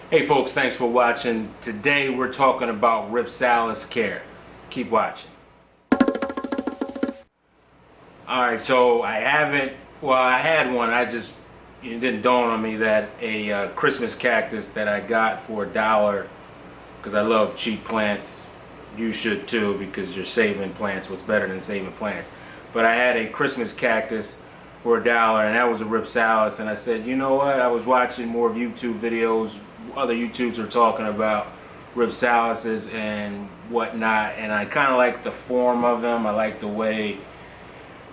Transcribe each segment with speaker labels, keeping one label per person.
Speaker 1: Hey folks, thanks for watching. Today we're talking about Rhipsalis Care. Keep watching. Alright, so I had one. It didn't dawn on me that a Christmas cactus that I got for $1, because I love cheap plants. You should too, because you're saving plants. What's better than saving plants? But I had a Christmas cactus for $1, and that was a Rhipsalis, and I said, you know what? I was watching more YouTube videos. Other YouTubers are talking about Rhipsalises and whatnot, and I kind of like the form of them. I like the way,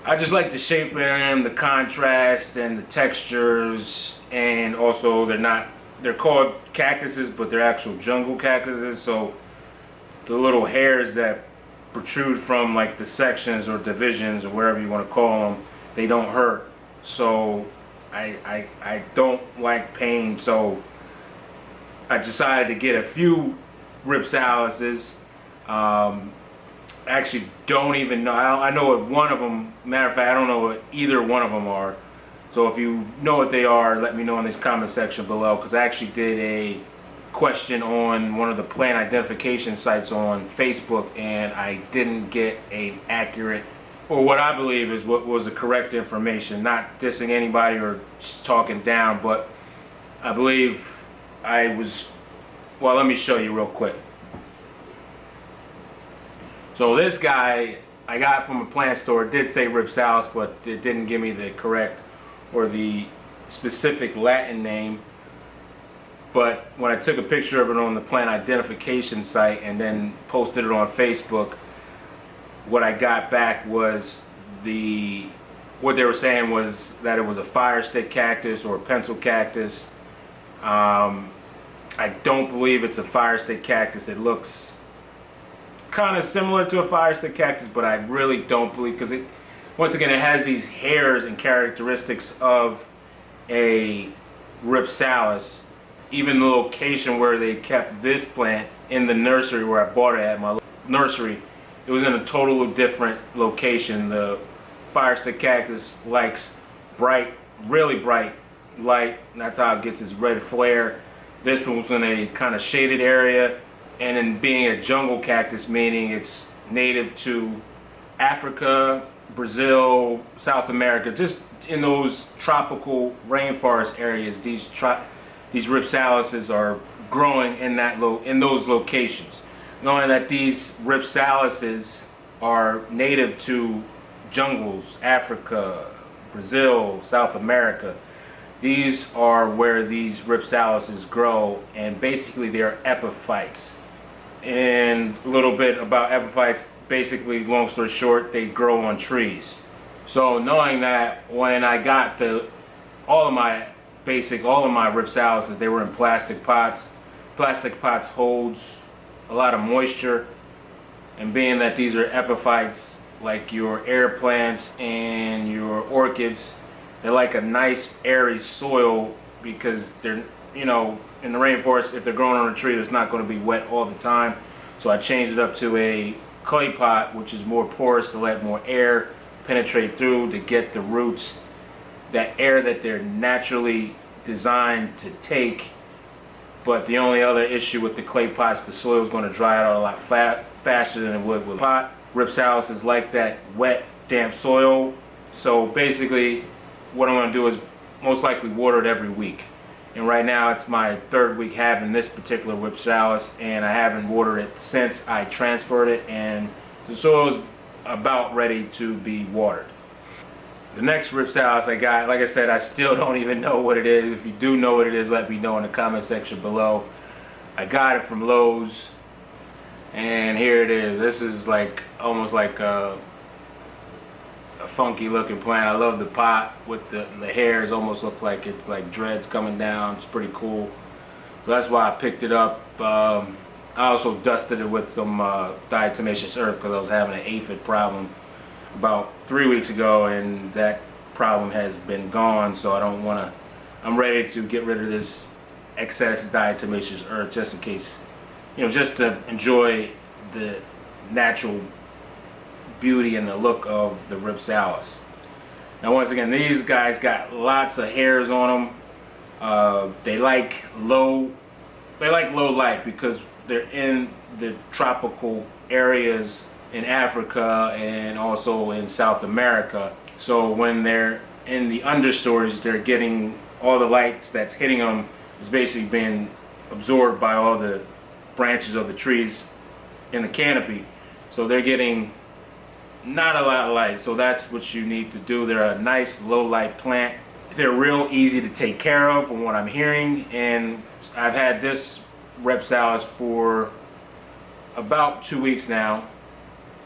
Speaker 1: I just like the shape of them, the contrast and the textures, and also they're called cactuses, but they're actual jungle cactuses, so the little hairs that protrude from like the sections or divisions or wherever you want to call them, they don't hurt. So I don't like pain, so I decided to get a few Rhipsalises. Actually don't even know. I know what one of them, matter of fact, I don't know what either one of them are. So if you know what they are, let me know in the comment section below, because I actually did a question on one of the plant identification sites on Facebook, and I didn't get an accurate, or what I believe is what was the correct information. Not dissing anybody or just talking down, but I believe well, let me show you real quick. So this guy I got from a plant store. It did say Rhipsalis, but it didn't give me the correct or the specific Latin name. But when I took a picture of it on the plant identification site and then posted it on Facebook, what I got back was what they were saying was that it was a fire stick cactus or a pencil cactus. I don't believe it's a fire stick cactus. It looks kind of similar to a fire stick cactus, but I really don't believe, because once again, it has these hairs and characteristics of a Rhipsalis. Even the location where they kept this plant in the nursery where I bought it at my nursery, it was in a totally different location. The fire stick cactus likes bright, really bright light, and that's how it gets its red flare. This one was in a kind of shaded area, and in being a jungle cactus, meaning it's native to Africa, Brazil, South America, just in those tropical rainforest areas, these Rhipsalises are growing in those locations. Knowing that these Rhipsalises are native to jungles, Africa, Brazil, South America, these are where these Rhipsalises grow, and basically they are epiphytes. And a little bit about epiphytes, basically, long story short, they grow on trees. So knowing that, when I got all of my Rhipsalises, they were in plastic pots. Plastic pots holds a lot of moisture, and being that these are epiphytes, like your air plants and your orchids, they like a nice airy soil, because they're, in the rainforest, if they're growing on a tree, it's not going to be wet all the time. So I changed it up to a clay pot, which is more porous, to let more air penetrate through, to get the roots that air that they're naturally designed to take. But the only other issue with the clay pots, the soil is going to dry out a lot faster than it would with a pot. Rhipsalis is like that wet, damp soil. So basically, what I'm going to do is most likely water it every week. And right now it's my 3rd week having this particular Rhipsalis, and I haven't watered it since I transferred it, and the soil is about ready to be watered. The next Rhipsalis I got, like I said, I still don't even know what it is. If you do know what it is, let me know in the comment section below. I got it from Lowe's, and here it is. This is almost like a funky looking plant. I love the pot with the hairs. Almost looks like it's like dreads coming down. It's pretty cool. So that's why I picked it up. I also dusted it with some diatomaceous earth, because I was having an aphid problem about 3 weeks ago, and that problem has been gone. So I'm ready to get rid of this excess diatomaceous earth, just in case, just to enjoy the natural beauty and the look of the Rhipsalis. Now once again, these guys got lots of hairs on them. They like low they like low light because they're in the tropical areas in Africa and also in South America. So when they're in the understories, they're getting all the lights that's hitting them is basically being absorbed by all the branches of the trees in the canopy. So they're getting not a lot of light. So that's what you need to do. They're a nice low light plant. They're real easy to take care of from what I'm hearing, and I've had this Rhipsalis for about 2 weeks now,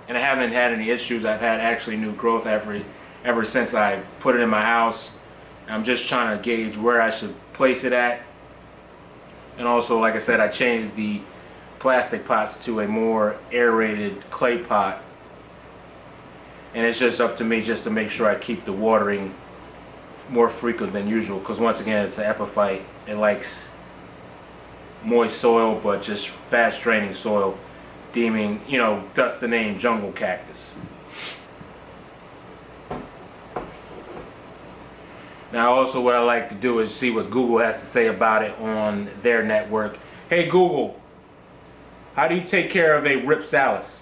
Speaker 1: and I haven't had any issues. I've had actually new growth ever since I put it in my house. I'm just trying to gauge where I should place it at, and also, like I said, I changed the plastic pots to a more aerated clay pot, and it's just up to me just to make sure I keep the watering more frequent than usual, because once again, it's an epiphyte. It likes moist soil, but just fast draining soil, deeming, thus the name jungle cactus. Now also what I like to do is see what Google has to say about it on their network. Hey Google, how do you take care of a Rhipsalis?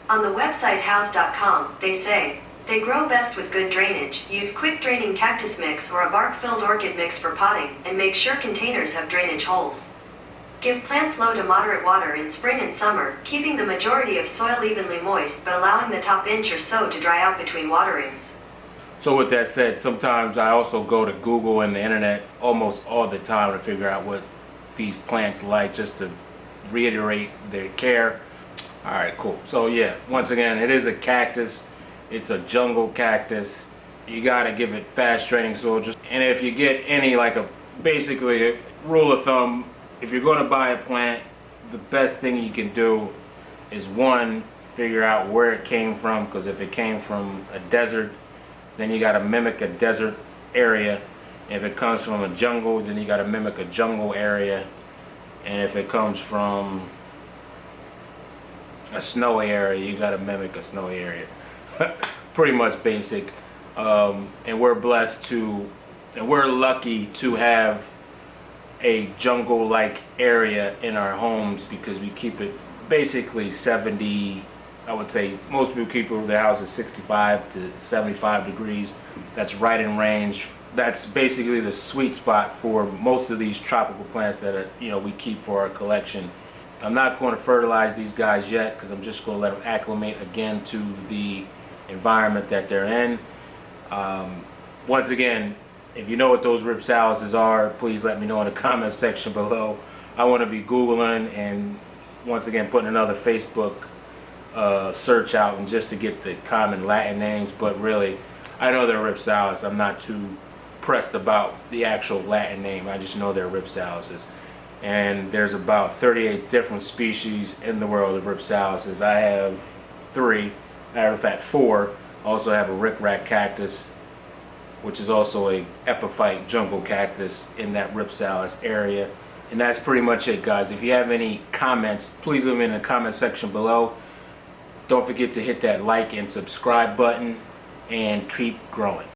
Speaker 2: On the website house.com, they say, they grow best with good drainage. Use quick draining cactus mix or a bark-filled orchid mix for potting, and make sure containers have drainage holes. Give plants low to moderate water in spring and summer, keeping the majority of soil evenly moist but allowing the top inch or so to dry out between waterings.
Speaker 1: So with that said, sometimes I also go to Google and the internet almost all the time to figure out what these plants like, just to reiterate their care. Alright, cool. So yeah, once again, it is a cactus. It's a jungle cactus. You gotta give it fast draining soil. And if you get any, basically a rule of thumb, if you're gonna buy a plant, the best thing you can do is, one, figure out where it came from, because if it came from a desert, then you gotta mimic a desert area. If it comes from a jungle, then you gotta mimic a jungle area. And if it comes from a snowy area, you gotta mimic a snowy area. Pretty much basic. And we're blessed to, and we're lucky to have a jungle-like area in our homes, because we keep it basically 70, I would say most people keep their houses 65 to 75 degrees. That's right in range. That's basically the sweet spot for most of these tropical plants that we keep for our collection. I'm not going to fertilize these guys yet, because I'm just going to let them acclimate again to the environment that they're in. Once again, if you know what those Rhipsalises are, please let me know in the comment section below. I want to be Googling and once again putting another Facebook search out, and just to get the common Latin names. But really, I know they're Rhipsalis. I'm not too pressed about the actual Latin name. I just know they're Rhipsalises. And there's about 38 different species in the world of Rhipsalises. I have 3. Matter of fact, 4. Also have a rickrack cactus, which is also a epiphyte jungle cactus in that Rhipsalis area. And that's pretty much it, guys. If you have any comments, please leave them in the comment section below. Don't forget to hit that like and subscribe button, and keep growing.